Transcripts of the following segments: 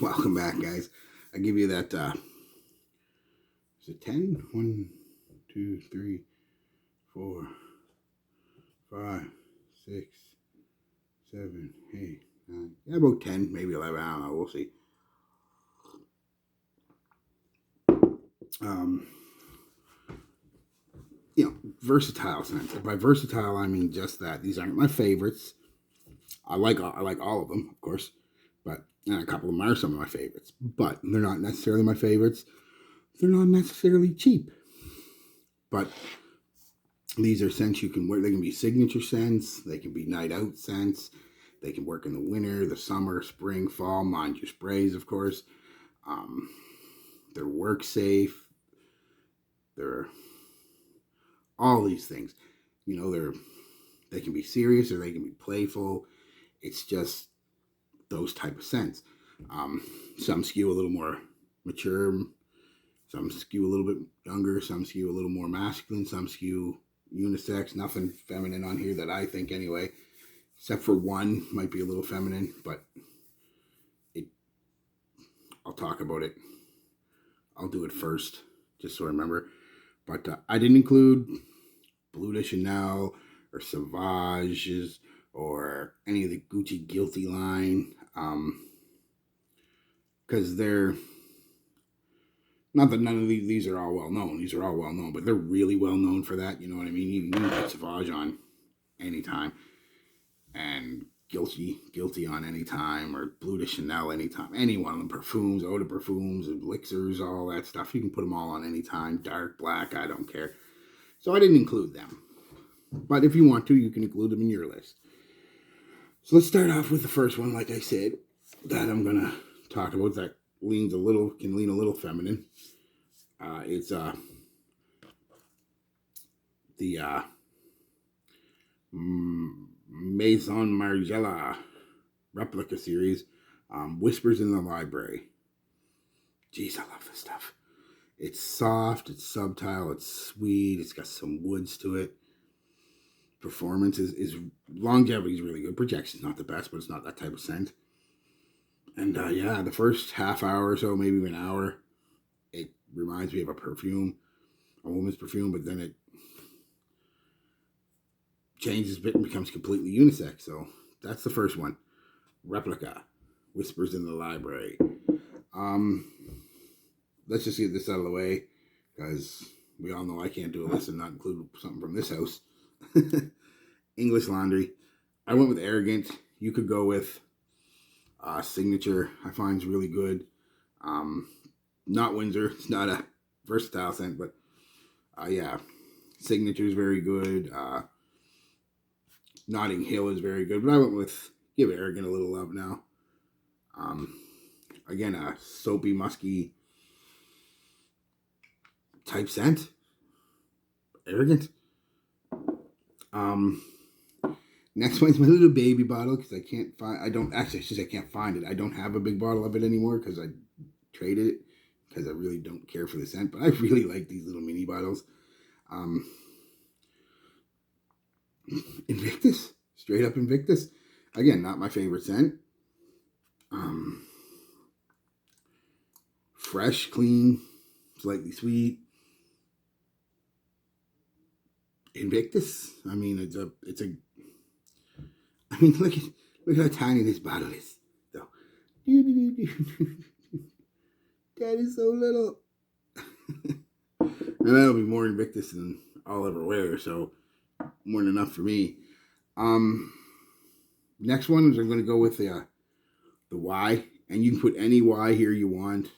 Welcome back, guys. I give you that, is it 10? 1, 2, 3, 4, 5, 6, 7, 8, 9. Yeah, about 10, maybe 11. I don't know. We'll see. Um, Versatile sense. By versatile, I mean just that. These aren't my favorites. I like all of them, of course, but and a couple of them are some of my favorites. But they're not necessarily my favorites. They're not necessarily cheap. But these are scents you can wear. They can be signature scents. They can be night out scents. They can work in the winter, the summer, spring, fall. Mind your sprays, of course. Um, they're work safe. They're all these things. They can be serious or they can be playful. It's just those type of scents. Um, some skew a little more mature. Some skew a little bit younger. Some skew a little more masculine. Some skew unisex. Nothing feminine on here that I think anyway. Except for one might be a little feminine, but it. I'll talk about it. I'll do it first, just so I remember. But I didn't include Bleu de Chanel or Sauvages or any of the Gucci Guilty line, because they're not that none of these are all well known. These are all well known, but they're really well known for that. You know what I mean? You can put Sauvage on anytime, and guilty on any time, or Bleu de Chanel anytime. Any one of them, perfumes, eau de perfumes, elixirs, all that stuff. You can put them all on any time. Dark, black, I don't care. So I didn't include them. But if you want to, you can include them in your list. So let's start off with the first one, like I said, that I'm gonna talk about that can lean a little feminine. It's the Maison Margiela replica series, Whispers in the Library. Jeez, I love this stuff. It's soft, it's subtle, it's sweet, it's got some woods to it. Performance is longevity is really good. Projection's not the best, but it's not that type of scent. And yeah, the first half hour or so, maybe an hour, it reminds me of a woman's perfume, but then it changes a bit and becomes completely unisex. So that's the first one. Replica, Whispers in the Library. Um, let's just get this out of the way, because we all know I can't do a list and not include something from this house. English Laundry. I went with Arrogant. You could go with Signature. I find is really good. Not Windsor. It's not a versatile scent, but yeah, Signature is very good. Notting Hill is very good, but I went with give Arrogant a little love now. Again, a soapy, musky type scent. Arrogant. Next one's my little baby bottle, because I can't find it. I don't have a big bottle of it anymore because I traded it, because I really don't care for the scent, but I really like these little mini bottles. Invictus, straight up Invictus. Again, not my favorite scent. Fresh, clean, slightly sweet. Invictus. I mean, I mean, look how tiny this bottle is. So, that is so little. And that'll be more Invictus than I'll ever wear. So, more than enough for me. Next one is I'm going to go with the Y, and you can put any Y here you want,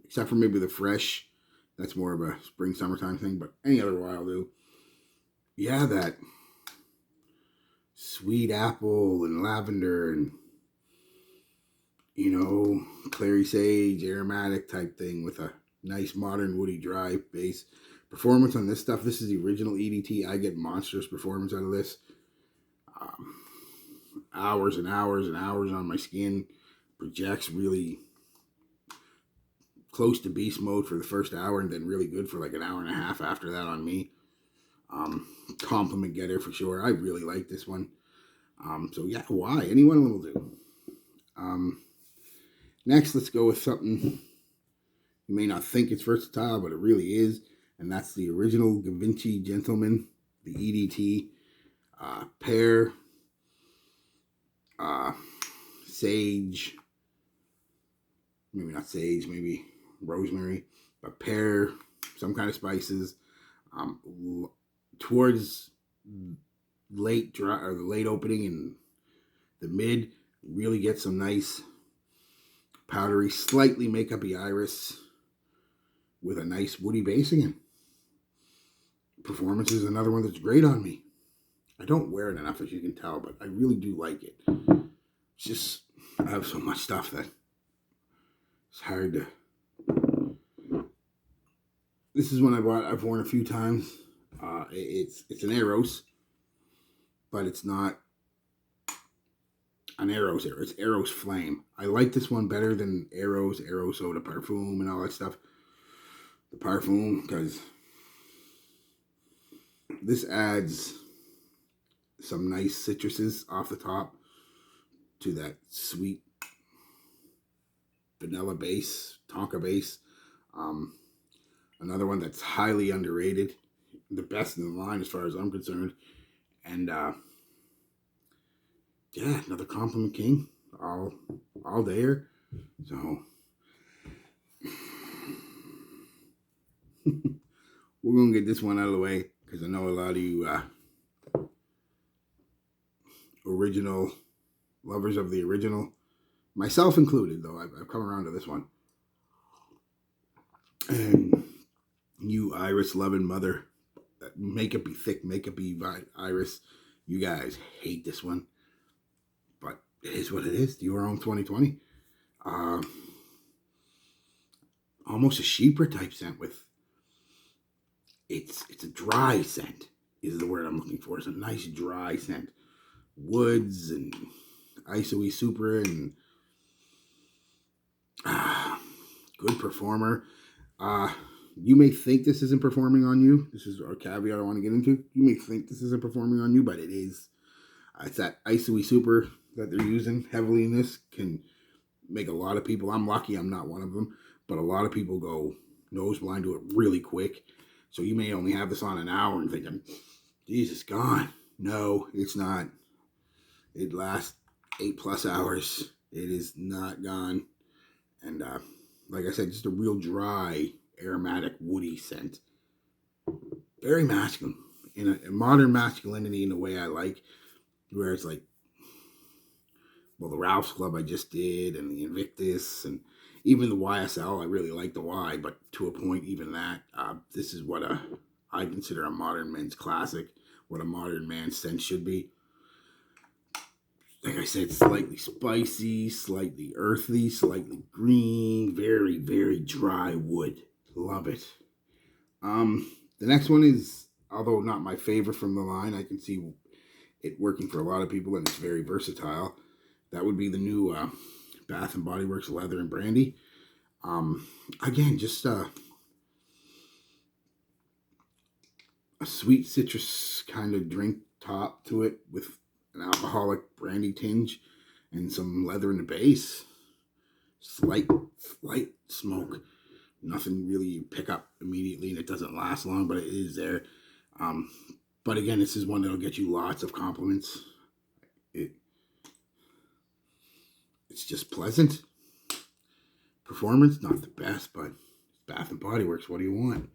except for maybe the Fresh. That's more of a spring summertime thing, but any other Y I'll do. Yeah, that sweet apple and lavender and clary sage aromatic type thing with a nice modern woody dry base. Performance on this stuff. This is the original EDT. I get monstrous performance out of this. Hours and hours and hours on my skin. Projects really close to beast mode for the first hour, and then really good for like an hour and a half after that on me. Compliment getter for sure. I really like this one. So yeah, why? Any one of them will do. Next, let's go with something you may not think it's versatile, but it really is, and that's the original Givenchy Gentleman, the EDT pear, sage, maybe not sage, maybe rosemary, but pear, some kind of spices. Towards late dry or the late opening and the mid, really get some nice powdery, slightly makeup-y iris with a nice woody base again. Performance is another one that's great on me. I don't wear it enough, as you can tell, but I really do like it. It's just, I have so much stuff that it's hard to... This is one I've worn a few times. It's an Eros, but it's not an Eros Aero. It's Eros Flame. I like this one better than Eros Eau de Parfum and all that stuff. The Parfum, because this adds some nice citruses off the top to that sweet vanilla base, tonka base. Another one that's highly underrated. The best in the line as far as I'm concerned. And yeah, another Compliment King. All there. So we're going to get this one out of the way because I know a lot of you original lovers of the original, myself included, though I've come around to this one. And you Iris loving mother, makeup-y thick, makeup-y Iris, you guys hate this one, but it is what it is. Dior Homme 2020. Almost a Chypre type scent with, it's a dry scent is the word I'm looking for. It's a nice dry scent. Woods and ISOE Super and good performer. You may think this isn't performing on you. This is a caveat I want to get into. You may think this isn't performing on you, but it is. It's that ISOE Super that they're using heavily in this can make a lot of people, I'm lucky I'm not one of them, but a lot of people go nose blind to it really quick. So you may only have this on an hour and thinking, Jesus, gone. No, it's not. It lasts 8+ hours. It is not gone. And like I said, just a real dry, aromatic, woody scent. Very masculine. In a modern masculinity in a way I like, where it's like, well, the Ralph's Club I just did, and the Invictus, and even the YSL. I really like the Y, but to a point, even that. This is what I consider a modern men's classic, what a modern man's scent should be. Like I said, slightly spicy, slightly earthy, slightly green, very, very dry wood. Love it. The next one is, although not my favorite from the line, I can see it working for a lot of people, and it's very versatile. That would be the new Bath and Body Works Leather and Brandy. Again, just a sweet citrus kind of drink top to it with an alcoholic brandy tinge and some leather in the base. Slight smoke. Nothing really you pick up immediately, and it doesn't last long, but it is there. But again, this is one that'll get you lots of compliments. It's just pleasant. Performance, not the best, but Bath and Body Works. What do you want?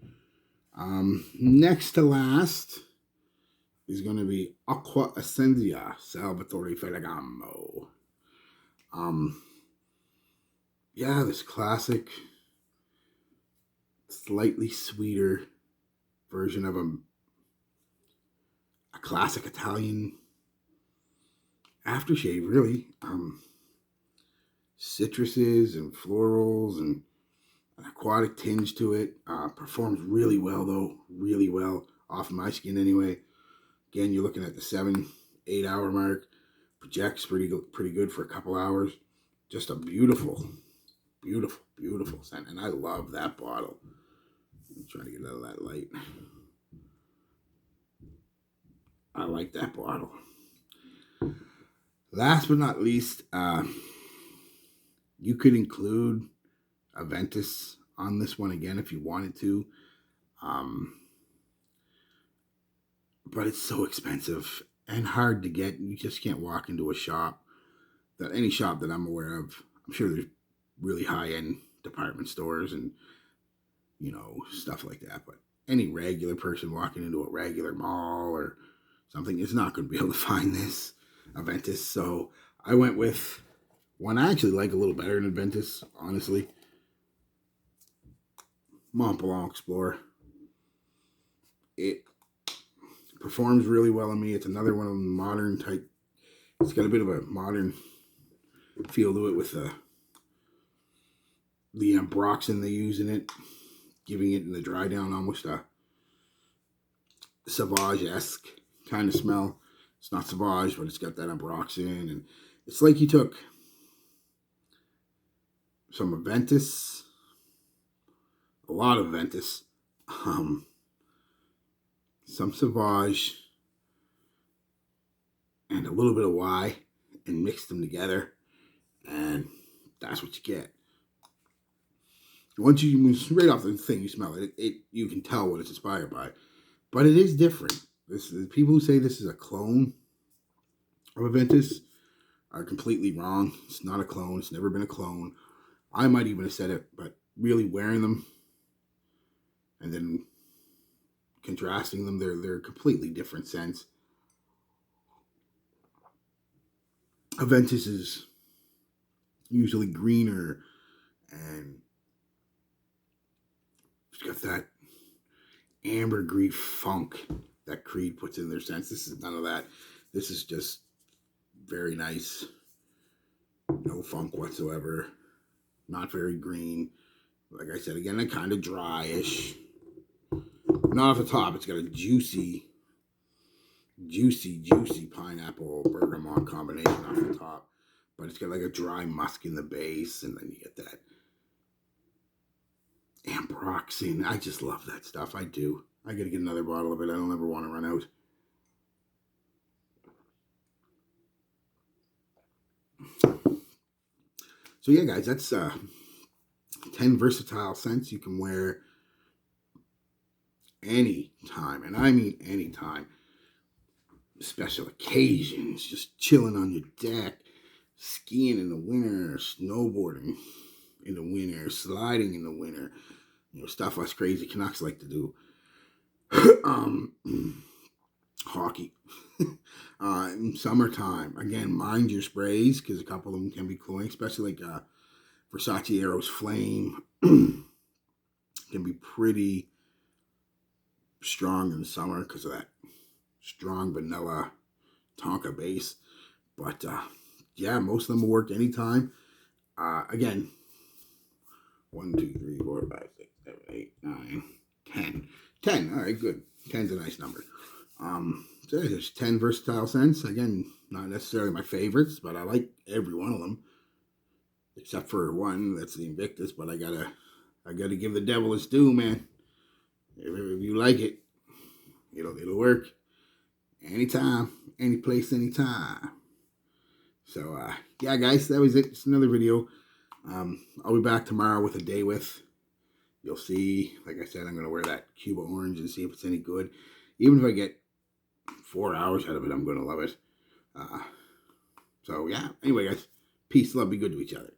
Next to last is going to be Acqua Essentia Salvatore Ferragamo. Yeah, this classic, slightly sweeter version of a classic Italian aftershave, really. Citruses and florals and an aquatic tinge to it. Performs really well, though. Really well. Off my skin, anyway. Again, you're looking at the 7-8 hour mark. Projects pretty good for a couple hours. Just a beautiful, beautiful, beautiful scent. And I love that bottle. I'm trying to get out of that light. I like that bottle. Last but not least, You could include Aventus on this one again if you wanted to. But it's so expensive and hard to get. You just can't walk into a shop, that any shop that I'm aware of. I'm sure there's really high-end department stores and, stuff like that. But any regular person walking into a regular mall or something is not going to be able to find this Aventus. So I went with one I actually like a little better than Aventus, honestly. Mont Blanc Explorer. It performs really well on me. It's another one of the modern type. It's got a bit of a modern feel to it with the ambroxan they use in it, giving it in the dry down almost a Sauvage-esque kind of smell. It's not Sauvage, but it's got that ambroxan, and it's like you took some Aventus, a lot of Aventus, some Sauvage, and a little bit of Y, and mixed them together, and that's what you get. Once you right off the thing, you smell it. You can tell what it's inspired by, but it is different. People who say this is a clone of Aventus are completely wrong. It's not a clone. It's never been a clone. I might even have said it, but really wearing them and then contrasting them, they're completely different scents. Aventus is usually greener and it's got that ambergris funk that Creed puts in their scents. This is none of that. This is just very nice. No funk whatsoever. Not very green. Like I said, again, kind of dryish. Not off the top. It's got a juicy pineapple bergamot combination off the top. But it's got like a dry musk in the base, and then you get that ambroxan. I just love that stuff. I do. I gotta get another bottle of it. I don't ever want to run out. So yeah, guys, that's 10 versatile scents you can wear anytime, and I mean anytime. Special occasions, just chilling on your deck, skiing in the winter, snowboarding in the winter, sliding in the winter, stuff us crazy Canucks like to do. Hockey. Summertime. Again, mind your sprays, because a couple of them can be cloying, especially like Versace Eros Flame. Can be pretty strong in the summer because of that strong vanilla Tonka base. But yeah, most of them will work anytime. Again, 1, 2, 3, 4, 5, 6, 7, 8, 9, 10. 10. All right, good. 10's a nice number. So there's 10 versatile scents. Again, not necessarily my favorites, but I like every one of them, except for one. That's the Invictus. But I gotta give the devil its due, man. If you like it, it'll work anytime, any place, anytime. So yeah, guys, that was it. It's another video. I'll be back tomorrow with a day with. You'll see. Like I said, I'm gonna wear that Cuba orange and see if it's any good. Even if I get 4 hours out of it, I'm gonna love it. So yeah. Anyway, guys, peace, love, be good to each other.